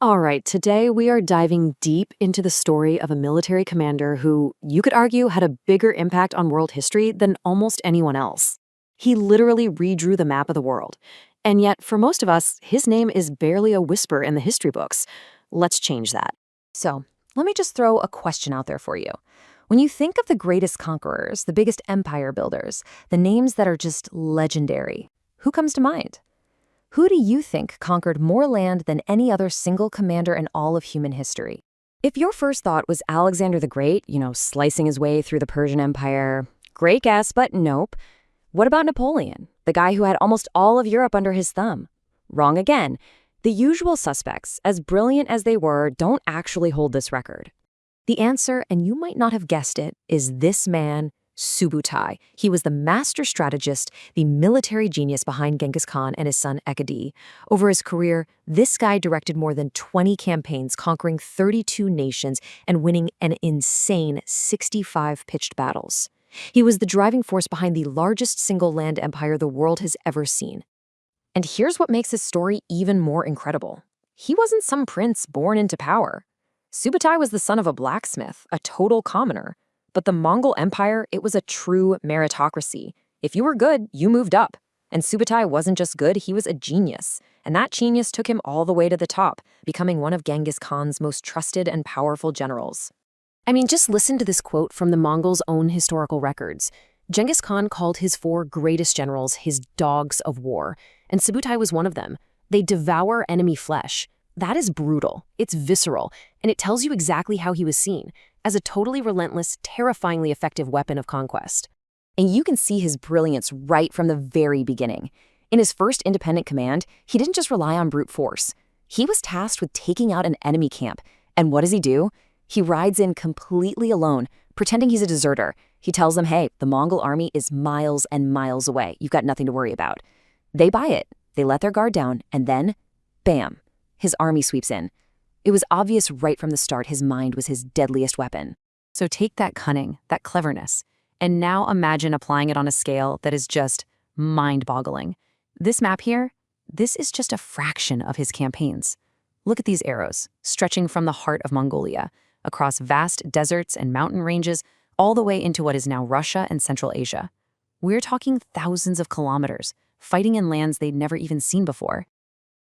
All right, today we are diving deep into the story of a military commander who, you could argue, had a bigger impact on world history than almost anyone else. He literally redrew the map of the world. And yet, for most of us, his name is barely a whisper in the history books. Let's change that. So, let me just throw a question out there for you. When you think of the greatest conquerors, the biggest empire builders, the names that are just legendary, who comes to mind? Who do you think conquered more land than any other single commander in all of human history? If your first thought was Alexander the Great, slicing his way through the Persian Empire, great guess, but nope. What about Napoleon, the guy who had almost all of Europe under his thumb? Wrong again. The usual suspects, as brilliant as they were, don't actually hold this record. The answer, and you might not have guessed it, is this man, Subutai. He was the master strategist, the military genius behind Genghis Khan and his son Ekadi. Over his career, this guy directed more than 20 campaigns, conquering 32 nations and winning an insane 65 pitched battles. He was the driving force behind the largest single land empire the world has ever seen. And here's what makes his story even more incredible. He wasn't some prince born into power. Subutai was the son of a blacksmith, a total commoner. But the Mongol Empire, it was a true meritocracy. If you were good, you moved up. And Subutai wasn't just good, he was a genius. And that genius took him all the way to the top, becoming one of Genghis Khan's most trusted and powerful generals. I mean, just listen to this quote from the Mongols' own historical records. Genghis Khan called his 4 greatest generals his dogs of war, and Subutai was one of them. They devour enemy flesh. That is brutal, it's visceral, and it tells you exactly how he was seen, as a totally relentless, terrifyingly effective weapon of conquest. And you can see his brilliance right from the very beginning. In his first independent command, he didn't just rely on brute force. He was tasked with taking out an enemy camp. And what does he do? He rides in completely alone, pretending he's a deserter. He tells them, hey, the Mongol army is miles and miles away. You've got nothing to worry about. They buy it. They let their guard down, and then, bam, his army sweeps in. It was obvious right from the start his mind was his deadliest weapon. So take that cunning, that cleverness, and now imagine applying it on a scale that is just mind-boggling. This map here, this is just a fraction of his campaigns. Look at these arrows, stretching from the heart of Mongolia, across vast deserts and mountain ranges, all the way into what is now Russia and Central Asia. We're talking thousands of kilometers, fighting in lands they'd never even seen before.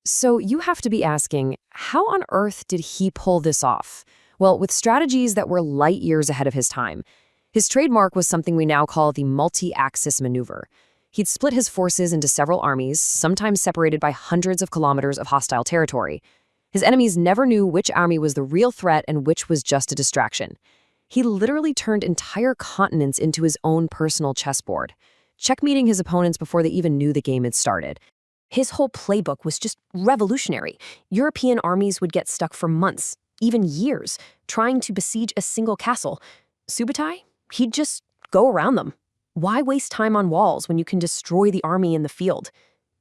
So you have to be asking, how on earth did he pull this off? Well, with strategies that were light years ahead of his time. His trademark was something we now call the multi-axis maneuver. He'd split his forces into several armies, sometimes separated by hundreds of kilometers of hostile territory. His enemies never knew which army was the real threat and which was just a distraction. He literally turned entire continents into his own personal chessboard, checkmating his opponents before they even knew the game had started. His whole playbook was just revolutionary. European armies would get stuck for months, even years, trying to besiege a single castle. Subutai? He'd just go around them. Why waste time on walls when you can destroy the army in the field?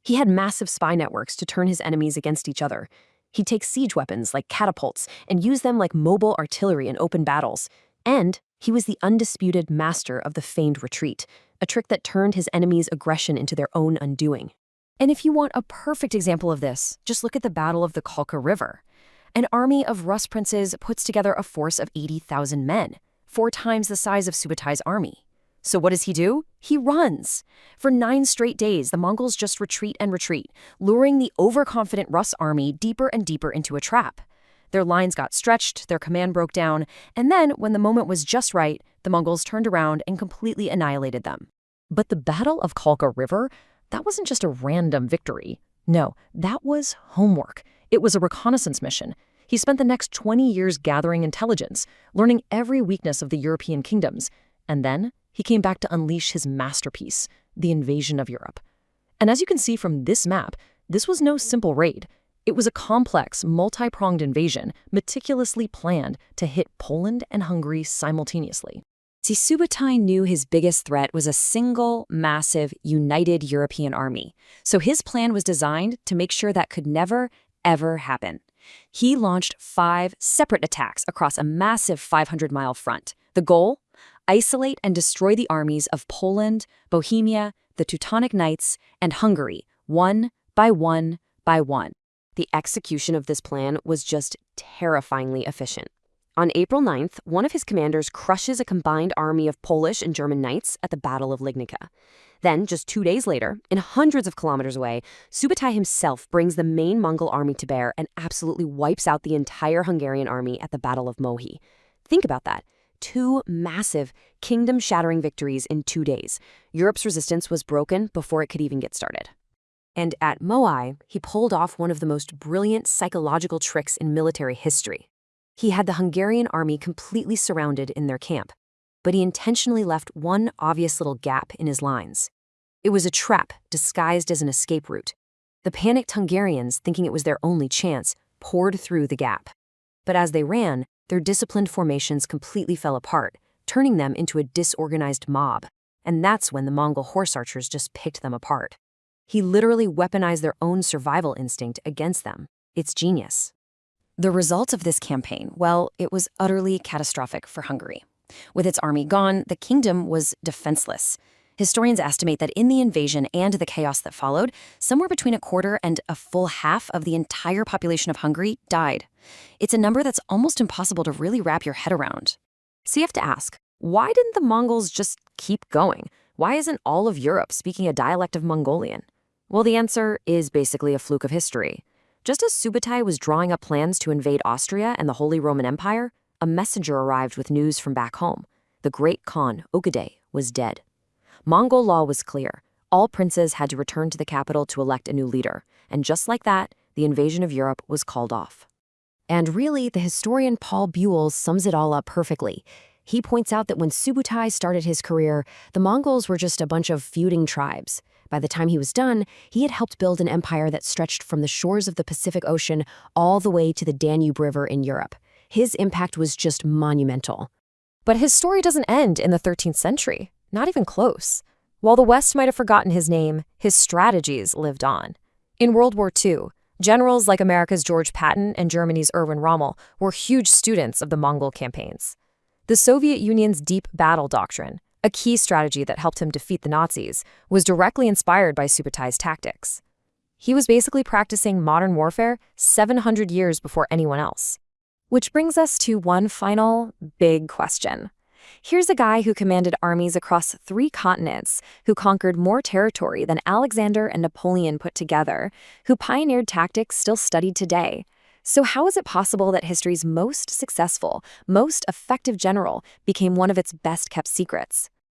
He had massive spy networks to turn his enemies against each other. He'd take siege weapons like catapults and use them like mobile artillery in open battles. And he was the undisputed master of the feigned retreat, a trick that turned his enemies' aggression into their own undoing. And if you want a perfect example of this, just look at the Battle of the Khalkha River. An army of Rus princes puts together a force of 80,000 men, 4 times the size of Subutai's army. So what does he do? He runs. For 9 straight days, the Mongols just retreat and retreat, luring the overconfident Rus army deeper and deeper into a trap. Their lines got stretched, their command broke down, and then, when the moment was just right, the Mongols turned around and completely annihilated them. But the Battle of Khalkha River, that wasn't just a random victory. No, that was homework. It was a reconnaissance mission. He spent the next 20 years gathering intelligence, learning every weakness of the European kingdoms, and then he came back to unleash his masterpiece, the invasion of Europe. And as you can see from this map, this was no simple raid. It was a complex, multi-pronged invasion, meticulously planned to hit Poland and Hungary simultaneously. See, Subutai knew his biggest threat was a single, massive, united European army. So his plan was designed to make sure that could never, ever happen. He launched 5 separate attacks across a massive 500-mile front. The goal? Isolate and destroy the armies of Poland, Bohemia, the Teutonic Knights, and Hungary, one by one by one. The execution of this plan was just terrifyingly efficient. On April 9th, one of his commanders crushes a combined army of Polish and German knights at the Battle of Lignica. Then, just 2 days later, and hundreds of kilometers away, Subutai himself brings the main Mongol army to bear and absolutely wipes out the entire Hungarian army at the Battle of Mohi. Think about that. 2 massive, kingdom-shattering victories in 2 days. Europe's resistance was broken before it could even get started. And at Mohi, he pulled off one of the most brilliant psychological tricks in military history. He had the Hungarian army completely surrounded in their camp, but he intentionally left one obvious little gap in his lines. It was a trap disguised as an escape route. The panicked Hungarians, thinking it was their only chance, poured through the gap. But as they ran, their disciplined formations completely fell apart, turning them into a disorganized mob. And that's when the Mongol horse archers just picked them apart. He literally weaponized their own survival instinct against them. It's genius. The result of this campaign, well, it was utterly catastrophic for Hungary. With its army gone, the kingdom was defenseless. Historians estimate that in the invasion and the chaos that followed, somewhere between a quarter and a full half of the entire population of Hungary died. It's a number that's almost impossible to really wrap your head around. So you have to ask, why didn't the Mongols just keep going? Why isn't all of Europe speaking a dialect of Mongolian? Well, the answer is basically a fluke of history. Just as Subutai was drawing up plans to invade Austria and the Holy Roman Empire, a messenger arrived with news from back home. The great Khan, Ogedei, was dead. Mongol law was clear. All princes had to return to the capital to elect a new leader. And just like that, the invasion of Europe was called off. And really, the historian Paul Buell sums it all up perfectly. He points out that when Subutai started his career, the Mongols were just a bunch of feuding tribes. By the time he was done, he had helped build an empire that stretched from the shores of the Pacific Ocean all the way to the Danube River in Europe. His impact was just monumental. But his story doesn't end in the 13th century. Not even close. While the West might have forgotten his name, his strategies lived on. In World War II, generals like America's George Patton and Germany's Erwin Rommel were huge students of the Mongol campaigns. The Soviet Union's deep battle doctrine, a key strategy that helped him defeat the Nazis, was directly inspired by Subutai's tactics. He was basically practicing modern warfare 700 years before anyone else. Which brings us to one final big question. Here's a guy who commanded armies across 3 continents, who conquered more territory than Alexander and Napoleon put together, who pioneered tactics still studied today. So how is it possible that history's most successful, most effective general became one of its best-kept secrets?